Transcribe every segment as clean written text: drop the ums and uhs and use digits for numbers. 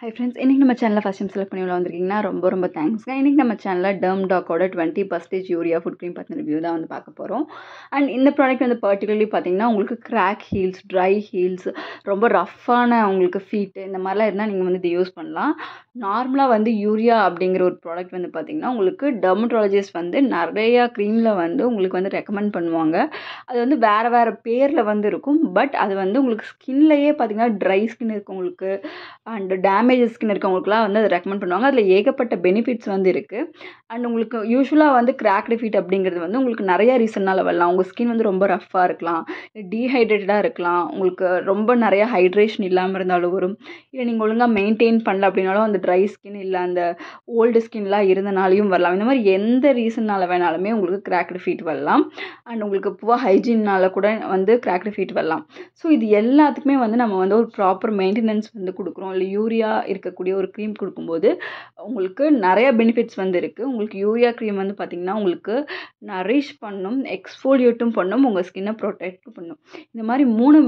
Hi friends, இன்றைக்கி நம்ம சேனலில் ஃபஸ்ட் டைம் செலக்ட் பண்ணி உள்ள வந்திருக்கீங்கன்னா ரொம்ப தேங்க்ஸ்ங்க. இன்றைக்கி நம்ம சேனலில் டெர்ம்டாக்கோட 20% யூரியா ஃபுட் க்ரீம் பற்றின ரிவ்யூ தான் வந்து பார்க்க போகிறோம். அண்ட் இந்த ப்ராடக்ட் வந்து பர்டிகுலர்லி பார்த்தீங்கன்னா உங்களுக்கு கிராக் ஹீல்ஸ், ட்ரை ஹீல்ஸ், ரொம்ப ரஃப்பான உங்களுக்கு ஃபீட்டு இந்த மாதிரிலாம் இருந்தால் நீங்கள் வந்து இதை யூஸ் பண்ணலாம். நார்மலாக வந்து யூரியா அப்படிங்கிற ஒரு ப்ராடக்ட் வந்து பார்த்திங்கன்னா உங்களுக்கு டெர்மட்டாலஜிஸ்ட் வந்து நிறையா க்ரீமில் வந்து உங்களுக்கு வந்து ரெக்கமெண்ட் பண்ணுவாங்க. அது வந்து வேறு பேரில் வந்து இருக்கும். பட் அது வந்து உங்களுக்கு ஸ்கின்லையே பார்த்திங்கன்னா ட்ரை ஸ்கின் இருக்கவங்களுக்கு அண்ட் டேமேஜஸ் ஸ்கின் இருக்கவங்களுக்குலாம் வந்து அதை ரெக்கமெண்ட் பண்ணுவாங்க. அதில் ஏகப்பட்ட பெனிஃபிட்ஸ் வந்து இருக்குது. அண்ட் உங்களுக்கு யூஸ்வலாக வந்து கிராக்டு ஃபீட் அப்படிங்கிறது வந்து உங்களுக்கு நிறைய ரீசன்னால் வரலாம். உங்கள் ஸ்கின் வந்து ரொம்ப ரஃப்பாக இருக்கலாம், டீஹைட்ரேட்டடாக இருக்கலாம், உங்களுக்கு ரொம்ப நிறையா ஹைட்ரேஷன் இல்லாமல் இருந்தாலும் வரும், இல்லை நீங்கள் ஒழுங்காக மெயின்டைன் பண்ணல அப்படின்னாலும் அந்த ட்ரை ஸ்கின் இல்லை அந்த ஓல்டு ஸ்கின்லாம் இருந்தனாலையும் வரலாம். இந்த மாதிரி எந்த ரீசன்னால் வேணாலுமே உங்களுக்கு கிராக்டு ஃபீட் வரலாம். அண்ட் உங்களுக்கு புவர் ஹைஜீனால் கூட வந்து கிராக்டு ஃபீட் வரலாம். ஸோ இது எல்லாத்துக்குமே வந்து நம்ம வந்து ஒரு ப்ராப்பர் மெயின்டெனன்ஸ் வந்து கொடுக்குறோம். இல்லை யூரியா இருக்கக்கூடிய ஒரு க்ரீம் கொடுக்கும்போது உங்களுக்கு நிறைய பெனிஃபிட்ஸ் வந்து இருக்குது. உங்களுக்கு யூரியா க்ரீம் வந்து பார்த்திங்கன்னா உங்களுக்கு நரிஷ் பண்ணும், எக்ஸ்ஃபோலியேட்டும் பண்ணும், உங்கள் ஸ்கின்னை ப்ரொடெக்ட் பண்ணும். இந்த மாதிரி 3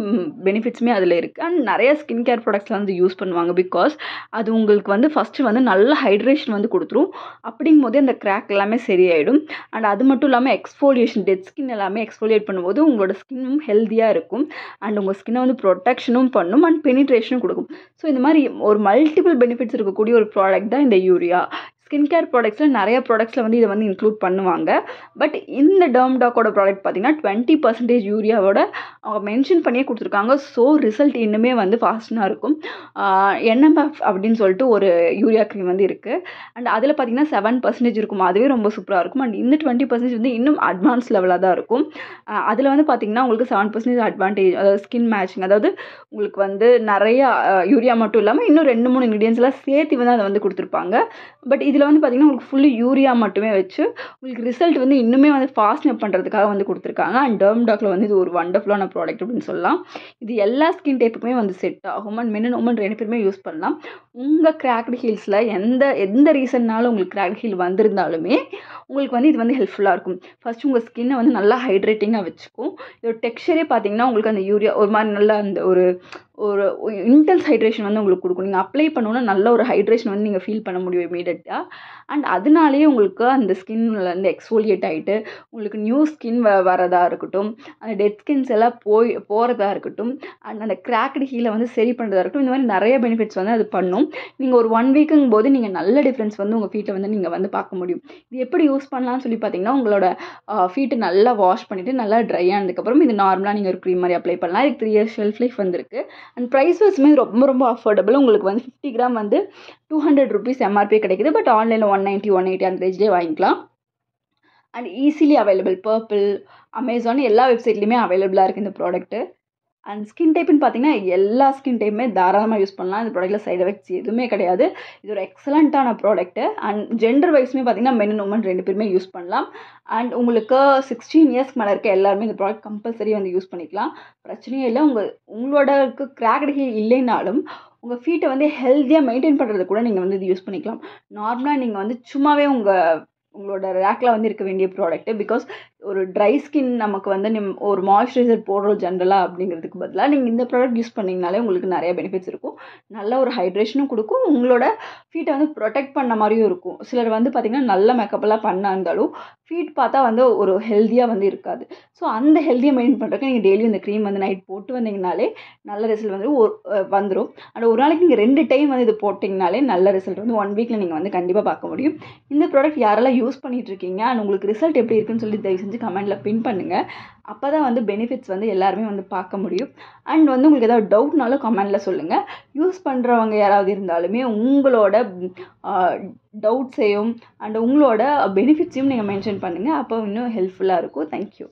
பெனிஃபிட்ஸுமே அதில் இருக்குது. அண்ட் நிறைய ஸ்கின் கேர் ப்ராடக்ட்ஸ்லாம் வந்து யூஸ் பண்ணுவாங்க. பிகாஸ் அது உங்களுக்கு வந்து ஃபஸ்ட்டு வந்து நல்ல ஹைட்ரேஷன் வந்து கொடுத்துரும். அப்படிங்கும் போதே அந்த கிராக் எல்லாமே சரியாயிடும். அண்ட் அது மட்டும் இல்லாமல் எக்ஸ்ஃபோலியேஷன், டெட் ஸ்கின் எல்லாமே எக்ஸ்ஃபோலியேட் பண்ணும்போது உங்களோட ஸ்கின்னும் ஹெல்த்தியாக இருக்கும். அண்ட் உங்கள் ஸ்கின்னை வந்து ப்ரொடெக்ஷனும் பண்ணும் அண்ட் பெனிட்ரேஷனும் கொடுக்கும். ஸோ இந்த மாதிரி ஒரு மல்டிபிள் பெனிஃபிட்ஸ் இருக்கக்கூடிய ஒரு ப்ராடக்ட் தான் இந்த யூரியா. ஸ்கின் கேர் ப்ராடக்ட்ஸில் நிறைய ப்ராடக்ட்ஸில் வந்து இதை வந்து இன்க்ளூட் பண்ணுவாங்க. பட் இந்த டெர்ம்டாக்கோட ப்ராடக்ட் பார்த்திங்கன்னா 20% யூரியாவோட அவங்க மென்ஷன் பண்ணியே கொடுத்துருக்காங்க. ஸோ ரிசல்ட் இன்னுமே வந்து ஃபாஸ்ட்டாக இருக்கும். NMF அப்படின்னு சொல்லிட்டு ஒரு யூரியா க்ரீம் வந்து இருக்குது. அண்ட் அதில் பார்த்திங்கன்னா 7% இருக்கும். அதுவே ரொம்ப சூப்பராக இருக்கும். அண்ட் இந்த 20% வந்து இன்னும் அட்வான்ஸ் லெவலாக தான் இருக்கும். அதில் வந்து பார்த்திங்கன்னா உங்களுக்கு 7% அட்வான்டேஜ், அதாவது ஸ்கின் மேட்சிங், அதாவது உங்களுக்கு வந்து நிறையா யூரியா மட்டும் இல்லாமல் இன்னும் 2-3 இன்க்ரீடியன்ஸ்லாம் சேர்த்து வந்து அதை வந்து கொடுத்துருப்பாங்க. பட் இதில் வந்து பார்த்திங்கன்னா உங்களுக்கு ஃபுல்லு யூரியா மட்டுமே வச்சு உங்களுக்கு ரிசல்ட் வந்து இன்னுமே வந்து ஃபாஸ்ட் அப் பண்ணுறதுக்காக வந்து கொடுத்துருக்காங்க. அண்ட் டெர்ம்டாக்கில் வந்து இது ஒரு வண்டர்ஃபுல்லான ப்ராடக்ட் அப்படின்னு சொல்லலாம். இது எல்லா ஸ்கின் டைப்புக்குமே வந்து செட் ஆகும். அண்ட் மென் அண்ட் உமன் 2 பேருமே யூஸ் பண்ணலாம். உங்கள் கிராக்டு ஹீல்ஸில் எந்த ரீசன்னாலும் உங்களுக்கு கிராக்டு ஹீல் வந்திருந்தாலுமே உங்களுக்கு வந்து இது வந்து ஹெல்ப்ஃபுல்லாக இருக்கும். ஃபஸ்ட்டு உங்கள் ஸ்கின்னை வந்து நல்லா ஹைட்ரேட்டிங்காக வச்சுக்கும். இதோட டெக்ஸ்சரே பார்த்திங்கன்னா உங்களுக்கு அந்த யூரியா ஒரு மாதிரி நல்லா அந்த ஒரு இன்டென்ஸ் ஹைட்ரேஷன் வந்து உங்களுக்கு கொடுக்கும். நீங்கள் அப்ளை பண்ணோன்னா நல்ல ஒரு ஹைட்ரேஷன் வந்து நீங்கள் ஃபீல் பண்ண முடியும் இமீடியட்டாக. அண்ட் அதனாலேயே உங்களுக்கு அந்த ஸ்கின்லேருந்து எக்ஸ்ஃபோலியேட் ஆகிட்டு உங்களுக்கு நியூ ஸ்கின் வரதாக இருக்கட்டும், அந்த டெட் ஸ்கின்ஸ் எல்லாம் போகிறதா இருக்கட்டும், அண்ட் அந்த கிராக்டு ஹீலை வந்து சரி பண்ணுறதா இருக்கட்டும், இந்த மாதிரி நிறைய பெனிஃபிட்ஸ் வந்து அது பண்ணும். நீங்கள் ஒரு 1 வீக்குங்கும் போது நீங்கள் நல்ல டிஃப்ரென்ஸ் வந்து உங்கள் ஃபீட்டை வந்து நீங்கள் வந்து பார்க்க முடியும். இது எப்படி யூஸ் பண்ணலாம்னு சொல்லி பார்த்தீங்கன்னா உங்களோட ஃபீட்டை நல்லா வாஷ் பண்ணிவிட்டு நல்லா ட்ரை ஆனதுக்கப்புறம் இது நார்மலாக நீங்கள் ஒரு க்ரீம் மாதிரி அப்ளை பண்ணலாம். இதுக்கு 3 years ஷெல்ஃப் லைஃப் வந்துருக்கு. அண்ட் ப்ரைஸ் வைஸ்மே ரொம்ப அஃபோர்டபுள். உங்களுக்கு வந்து 50 கிராம் வந்து 200 rupees MRP கிடைக்குது. பட் ஆன்லைனில் 190, 180 அந்த ரேஞ்சிலே வாங்கிக்கலாம். And easily available. Purple, Amazon எல்லா வெப்சைட்லேயுமே அவைலபிளாக இருக்குது இந்த ப்ராடக்ட்டு. அண்ட் ஸ்கின் டைப்புன்னு பார்த்தீங்கன்னா எல்லா ஸ்கின் டைப்புமே தாராளமாக யூஸ் பண்ணலாம். இந்த ப்ராடக்ட்டில் சைட் எஃபெக்ட்ஸ் எதுவுமே கிடையாது. இது ஒரு எக்ஸலண்ட்டான ப்ராடக்ட்டு. அண்ட் ஜெண்டர் வைஸ்மே பார்த்தீங்கன்னா மென் அண்ட் உமன் 2 பேருமே யூஸ் பண்ணலாம். அண்ட் உங்களுக்கு 16 இயர்ஸ்க்கு மேலே இருக்க எல்லாருமே இந்த ப்ராடக்ட் கம்பல்சரி வந்து யூஸ் பண்ணிக்கலாம். பிரச்சனையே இல்லை. உங்களோட கிராக்டு ஹீல் இல்லைனாலும் உங்கள் ஃபீட்டை வந்து ஹெல்த்தியாக மெயின்டைன் பண்ணுறது கூட நீங்கள் வந்து இது யூஸ் பண்ணிக்கலாம். நார்மலாக நீங்கள் வந்து சும்மாவே உங்களோட ரேக்கில் வந்து இருக்க வேண்டிய ப்ராடக்ட்டு. பிகாஸ் ஒரு ட்ரை ஸ்கின் நமக்கு வந்து ஒரு மாய்ஸ்சரைசர் போடுறோம் ஜென்ரலாக அப்படிங்கிறதுக்கு பதிலாக நீங்கள் இந்த ப்ராடக்ட் யூஸ் பண்ணிங்கனாலே உங்களுக்கு நிறைய பெனிஃபிட்ஸ் இருக்கும். நல்ல ஒரு ஹைட்ரேஷனும் கொடுக்கும். உங்களோட ஃபீட்டை வந்து ப்ரொடெக்ட் பண்ண மாதிரியும் இருக்கும். சிலர் வந்து பார்த்திங்கன்னா நல்ல மேக்கப்பெல்லாம் பண்ணா இருந்தாலும் ஃபீட் பார்த்தா வந்து ஒரு ஹெல்த்தியாக வந்து இருக்காது. ஸோ அந்த ஹெல்த்தியாக மெயின்டைன் பண்ணுறதுக்கு நீங்கள் டெய்லியும் இந்த க்ரீம் வந்து நைட் போட்டு வந்தீங்கனாலே நல்ல ரிசல்ட் வந்து வந்துடும். அண்ட் ஒரு நாளைக்கு நீங்கள் 2 டைம் வந்து இது போட்டிங்கனாலே நல்ல ரிசல்ட் வந்து 1 வீக்கில் நீங்கள் வந்து கண்டிப்பாக பார்க்க முடியும். இந்த ப்ராடக்ட் யாரெல்லாம் யூஸ் பண்ணிகிட்டு இருக்கீங்க அண்ட் உங்களுக்கு ரிசல்ட் எப்படி இருக்குன்னு சொல்லி தயவு செஞ்சு கமெண்ட்டில் பின் பண்ணுங்கள். அப்போ தான் வந்து பெனிஃபிட்ஸ் வந்து எல்லாருமே வந்து பார்க்க முடியும். அண்ட் வந்து உங்களுக்கு ஏதாவது டவுட்னாலும் கமெண்ட்டில் சொல்லுங்கள். யூஸ் பண்ணுறவங்க யாராவது இருந்தாலுமே உங்களோட டவுட்ஸையும் அண்ட் உங்களோட பெனிஃபிட்ஸையும் நீங்கள் மென்ஷன் பண்ணுங்கள். அப்போ இன்னும் ஹெல்ப்ஃபுல்லாக இருக்கும். தேங்க்யூ.